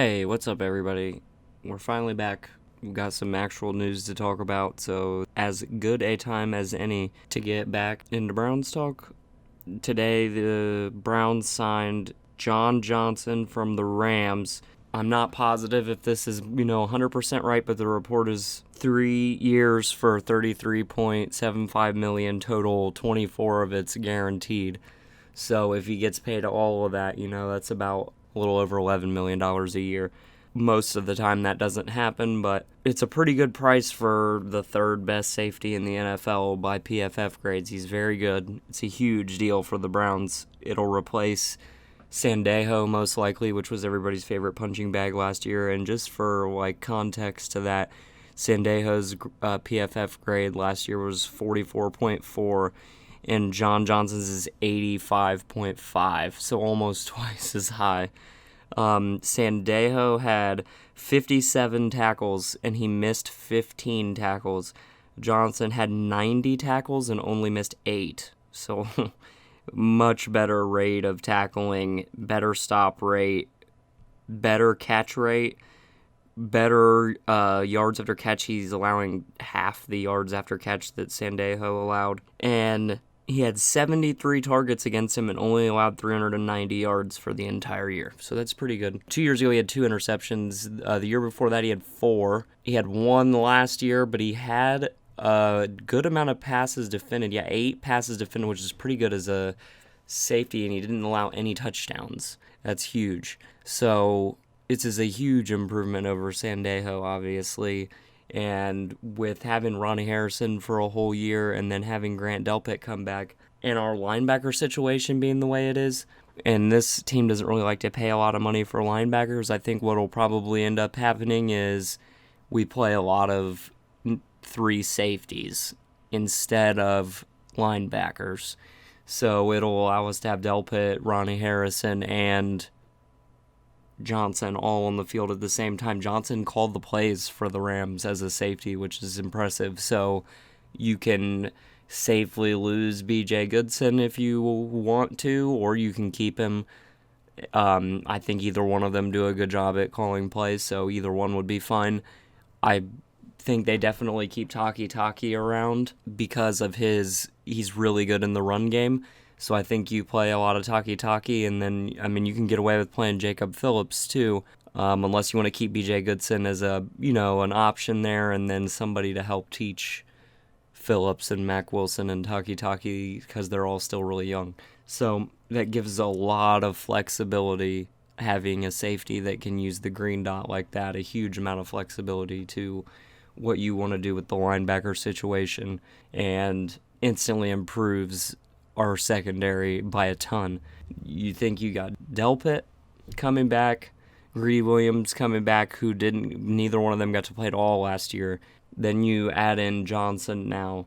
Hey, what's up, everybody? We're finally back. We've got some actual news to talk about, so as good a time as any to get back into Browns talk. Today, the Browns signed John Johnson from the Rams. I'm not positive if this is, 100% right, but the report is 3 years for $33.75 million total, 24 of it's guaranteed. So if he gets paid all of that, that's about a little over $11 million a year. Most of the time that doesn't happen, but it's a pretty good price for the third best safety in the NFL by PFF grades. He's very good. It's a huge deal for the Browns. It'll replace Sandejo most likely, which was everybody's favorite punching bag last year. And just for context to that, Sandejo's PFF grade last year was 44.4, and John Johnson's is 85.5, so almost twice as high. Sandejo had 57 tackles, and he missed 15 tackles. Johnson had 90 tackles and only missed 8, so much better rate of tackling, better stop rate, better catch rate, better yards after catch. He's allowing half the yards after catch that Sandejo allowed. And he had 73 targets against him and only allowed 390 yards for the entire year. So that's pretty good. 2 years ago, he had 2 interceptions. The year before that, he had 4. He had 1 last year, but he had a good amount of passes defended. Yeah, 8 passes defended, which is pretty good as a safety, and he didn't allow any touchdowns. That's huge. So this is a huge improvement over Sandejo, obviously. And with having Ronnie Harrison for a whole year and then having Grant Delpit come back and our linebacker situation being the way it is, and this team doesn't really like to pay a lot of money for linebackers, I think what will probably end up happening is we play a lot of 3 safeties instead of linebackers. So it'll allow us to have Delpit, Ronnie Harrison, and Johnson all on the field at the same time. Johnson called the plays for the Rams as a safety, which is impressive. So you can safely lose B.J. Goodson if you want to, or you can keep him. I think either one of them do a good job at calling plays, so either one would be fine. I think they definitely keep Taki around because of he's really good in the run game. So I think you play a lot of Taki, and then, you can get away with playing Jacob Phillips too, unless you want to keep B.J. Goodson as an option there, and then somebody to help teach Phillips and Mac Wilson and Taki because they're all still really young. So that gives a lot of flexibility, having a safety that can use the green dot like that, a huge amount of flexibility to what you want to do with the linebacker situation, and instantly improves our secondary by a ton. You think you got Delpit coming back, Greedy Williams coming back, who neither one of them got to play at all last year. Then you add in Johnson now.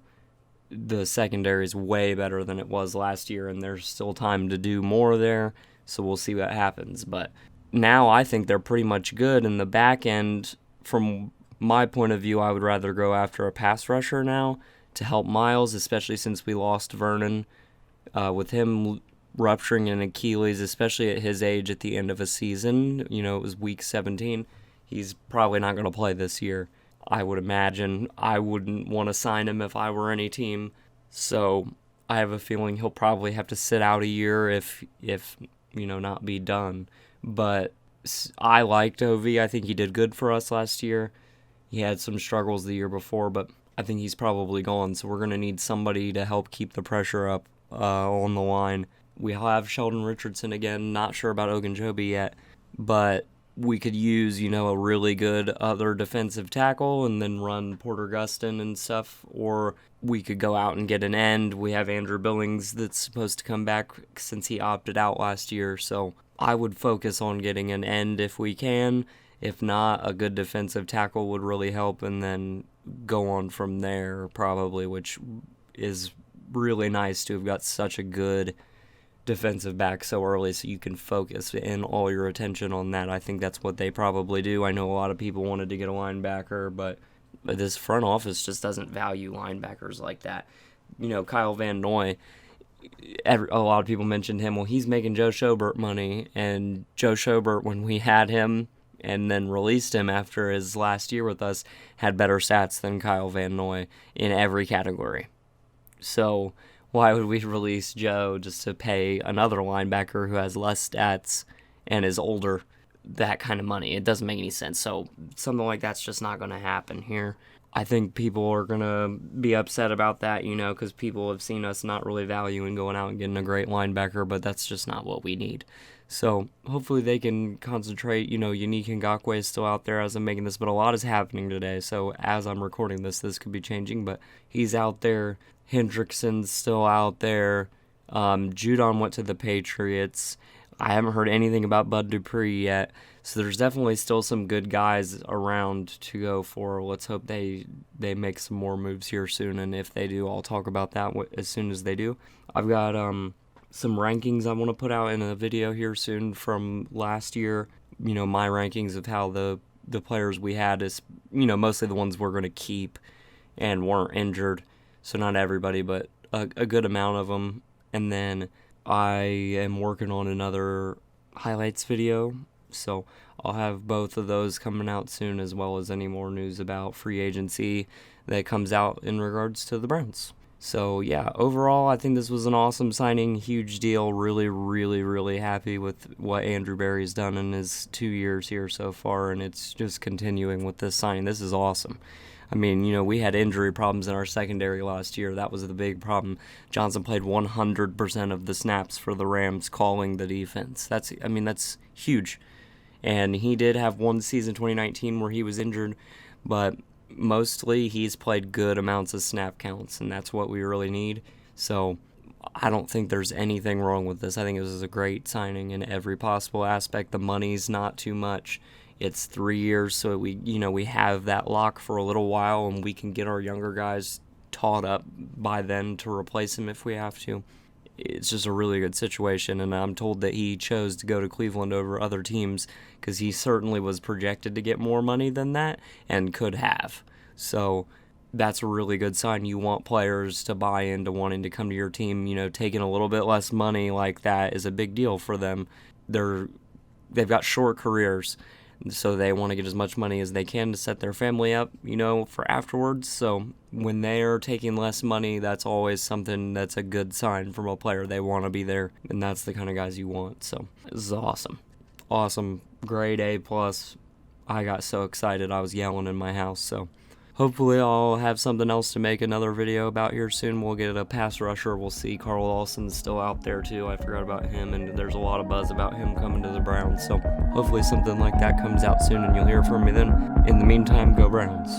The secondary is way better than it was last year, and there's still time to do more there, so we'll see what happens. But now I think they're pretty much good. In the back end, from my point of view, I would rather go after a pass rusher now to help Miles, especially since we lost Vernon. With him rupturing an Achilles, especially at his age at the end of a season, it was week 17, he's probably not going to play this year. I would imagine. I wouldn't want to sign him if I were any team. So I have a feeling he'll probably have to sit out a year if not be done. But I liked OV. I think he did good for us last year. He had some struggles the year before, but I think he's probably gone. So we're going to need somebody to help keep the pressure up on the line. We have Sheldon Richardson again. Not sure about Ogunjobi yet, but we could use, a really good other defensive tackle and then run Porter Gustin and stuff, or we could go out and get an end. We have Andrew Billings that's supposed to come back since he opted out last year, so I would focus on getting an end if we can. If not, a good defensive tackle would really help, and then go on from there probably, which is really nice to have got such a good defensive back so early, so you can focus in all your attention on that. I think that's what they probably do. I know a lot of people wanted to get a linebacker, but this front office just doesn't value linebackers like that. Kyle Van Noy, a lot of people mentioned him. Well, he's making Joe Schobert money, and Joe Schobert, when we had him and then released him after his last year with us, had better stats than Kyle Van Noy in every category. So why would we release Joe just to pay another linebacker who has less stats and is older that kind of money? It doesn't make any sense. So something like that's just not going to happen here. I think people are going to be upset about that, because people have seen us not really valuing going out and getting a great linebacker, but that's just not what we need. So hopefully they can concentrate. Yannick Ngakoue is still out there as I'm making this, but a lot is happening today. So as I'm recording this could be changing, but he's out there. Hendrickson's still out there. Judon went to the Patriots. I haven't heard anything about Bud Dupree yet. So there's definitely still some good guys around to go for. Let's hope they make some more moves here soon. And if they do, I'll talk about that as soon as they do. I've got some rankings I want to put out in a video here soon from last year. My rankings of how the players we had is, mostly the ones we're going to keep and weren't injured. So not everybody, but a good amount of them. And then I am working on another highlights video. So I'll have both of those coming out soon, as well as any more news about free agency that comes out in regards to the Browns. So yeah, overall, I think this was an awesome signing, huge deal. Really, really, really happy with what Andrew Berry's done in his 2 years here so far, and it's just continuing with this signing. This is awesome. I mean, we had injury problems in our secondary last year. That was the big problem. Johnson played 100% of the snaps for the Rams, calling the defense. That's huge. And he did have one season, 2019, where he was injured, but mostly he's played good amounts of snap counts, and that's what we really need. So I don't think there's anything wrong with this. I think this is a great signing in every possible aspect. The money's not too much. It's 3 years, so we have that lock for a little while, and we can get our younger guys taught up by then to replace him if we have to. It's just a really good situation, and I'm told that he chose to go to Cleveland over other teams because he certainly was projected to get more money than that and could have. So that's a really good sign. You want players to buy into wanting to come to your team. Taking a little bit less money like that is a big deal for them. They've got short careers, so they want to get as much money as they can to set their family up, for afterwards. So when they're taking less money, that's always something that's a good sign from a player. They want to be there, and that's the kind of guys you want. So this is awesome. Awesome. Grade A+. I got so excited I was yelling in my house. So hopefully I'll have something else to make another video about here soon. We'll get a pass rusher. We'll see Carl Lawson's still out there too. I forgot about him, and there's a lot of buzz about him coming to the Browns. So hopefully something like that comes out soon and you'll hear from me then. In the meantime, go Browns.